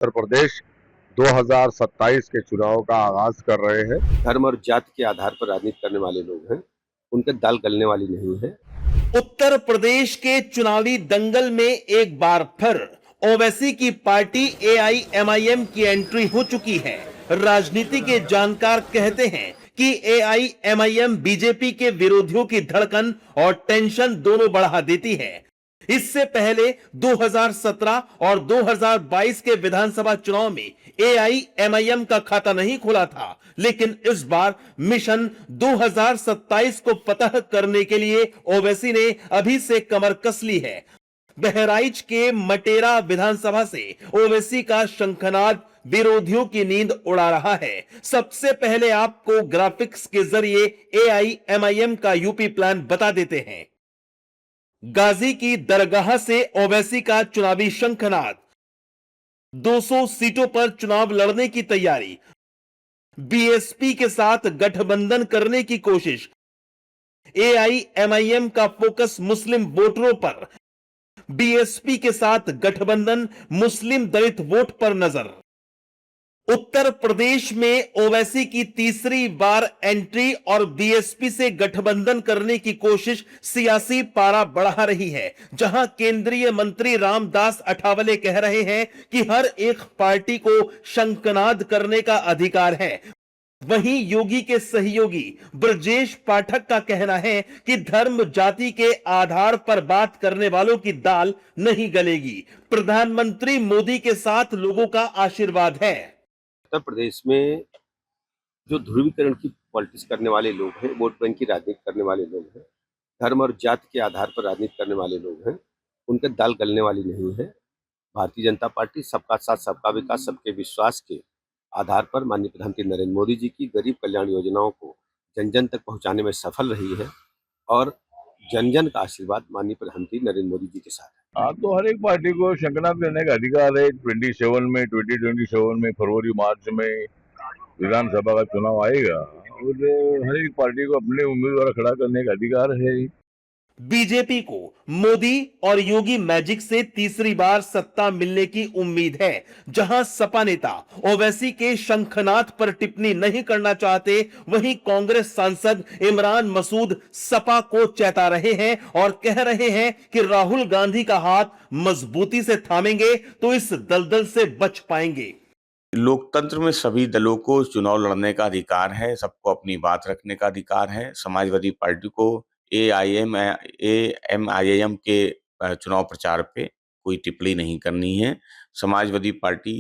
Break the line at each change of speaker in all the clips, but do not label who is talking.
उत्तर प्रदेश 2027 के चुनाव का आगाज कर रहे हैं।
धर्म और जाति के आधार पर राजनीति करने वाले लोग हैं, उनके दाल गलने वाली नहीं है।
उत्तर प्रदेश के चुनावी दंगल में एक बार फिर ओवैसी की पार्टी एआईएमआईएम की एंट्री हो चुकी है। राजनीति के जानकार कहते हैं कि एआईएमआईएम बीजेपी के विरोधियों की धड़कन और टेंशन दोनों बढ़ा देती है। इससे पहले 2017 और 2022 के विधानसभा चुनाव में एआईएमआईएम का खाता नहीं खुला था, लेकिन इस बार मिशन 2027 को फतह करने के लिए ओवैसी ने अभी से कमर कस ली है। बहराइच के मटेरा विधानसभा से ओवैसी का शंखनाद विरोधियों की नींद उड़ा रहा है। सबसे पहले आपको ग्राफिक्स के जरिए एआईएमआईएम का यूपी प्लान बता देते हैं। गाजी की दरगाह से ओवैसी का चुनावी शंखनाद, 200 सीटों पर चुनाव लड़ने की तैयारी, बीएसपी के साथ गठबंधन करने की कोशिश, एआईएमआईएम का फोकस मुस्लिम वोटरों पर, बीएसपी के साथ गठबंधन मुस्लिम दलित वोट पर नजर। उत्तर प्रदेश में ओवैसी की तीसरी बार एंट्री और बीएसपी से गठबंधन करने की कोशिश सियासी पारा बढ़ा रही है। जहां केंद्रीय मंत्री रामदास अठावले कह रहे हैं कि हर एक पार्टी को शंखनाद करने का अधिकार है, वहीं योगी के सहयोगी ब्रजेश पाठक का कहना है कि धर्म जाति के आधार पर बात करने वालों की दाल नहीं गलेगी। प्रधानमंत्री मोदी के साथ लोगों का आशीर्वाद है।
उत्तर प्रदेश में जो ध्रुवीकरण की पॉलिटिक्स करने वाले लोग हैं, वोट बैंक की राजनीति करने वाले लोग हैं, धर्म और जाति के आधार पर राजनीति करने वाले लोग हैं, उनके दाल गलने वाली नहीं है। भारतीय जनता पार्टी सबका साथ सबका विकास सबके विश्वास के आधार पर माननीय प्रधानमंत्री नरेंद्र मोदी जी की गरीब कल्याण योजनाओं को जन जन तक पहुंचाने में सफल रही है और जन जन का आशीर्वाद माननीय प्रधानमंत्री नरेंद्र मोदी जी के साथ है।
हाँ, तो हर एक पार्टी को शंखनाद करने का अधिकार है। 2027 में फरवरी मार्च में विधानसभा का चुनाव आएगा और हर एक पार्टी को अपने उम्मीदवार खड़ा करने का अधिकार है।
बीजेपी को मोदी और योगी मैजिक से तीसरी बार सत्ता मिलने की उम्मीद है। जहां सपा नेता ओवैसी के शंखनाद पर टिप्पणी नहीं करना चाहते, वहीं कांग्रेस सांसद इमरान मसूद सपा को चेता रहे हैं और कह रहे हैं कि राहुल गांधी का हाथ मजबूती से थामेंगे तो इस दलदल से बच पाएंगे।
लोकतंत्र में सभी दलों को चुनाव लड़ने का अधिकार है, सबको अपनी बात रखने का अधिकार है। समाजवादी पार्टी को एआईएमआईएम के चुनाव प्रचार पे कोई टिप्पणी नहीं करनी है। समाजवादी पार्टी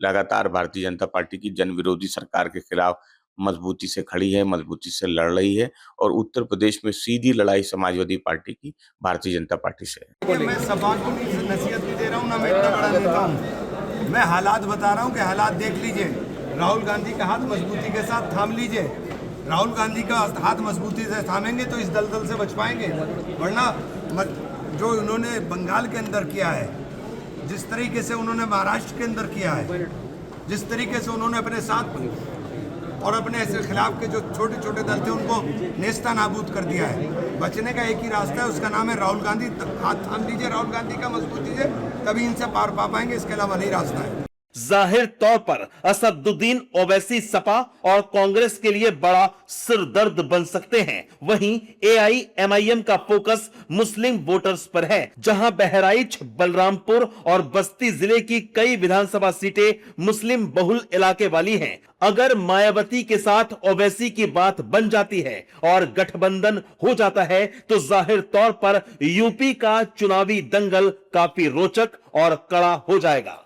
लगातार भारतीय जनता पार्टी की जन विरोधी सरकार के खिलाफ मजबूती से खड़ी है, मजबूती से लड़ रही है और उत्तर प्रदेश में सीधी लड़ाई समाजवादी पार्टी की भारतीय जनता पार्टी से है।
मैं सभा को नसीहत नहीं दे रहा हूँ, ना मैं इतना बड़ा नेता हूँ। मैं हालात बता रहा हूँ कि हालात देख लीजिए। राहुल गांधी का हाथ मजबूती के साथ थाम लीजिए। राहुल गांधी का हाथ मजबूती से थामेंगे तो इस दलदल से बच पाएंगे, वरना जो उन्होंने बंगाल के अंदर किया है, जिस तरीके से उन्होंने महाराष्ट्र के अंदर किया है, जिस तरीके से उन्होंने अपने साथ और अपने ऐसे खिलाफ के जो छोटे छोटे दल थे उनको नेस्ता नाबूद कर दिया है। बचने का एक ही रास्ता है, उसका नाम है राहुल गांधी। हाथ थाम लीजिए राहुल गांधी का मजबूती से, तभी इनसे पार पा पाएंगे, इसके अलावा नहीं रास्ता है।
जाहिर तौर पर असदुद्दीन ओवैसी सपा और कांग्रेस के लिए बड़ा सिरदर्द बन सकते हैं। वहीं एआईएमआईएम का फोकस मुस्लिम वोटर्स पर है। जहां बहराइच, बलरामपुर और बस्ती जिले की कई विधानसभा सीटें मुस्लिम बहुल इलाके वाली हैं। अगर मायावती के साथ ओवैसी की बात बन जाती है और गठबंधन हो जाता है तो जाहिर तौर पर यूपी का चुनावी दंगल काफी रोचक और कड़ा हो जाएगा।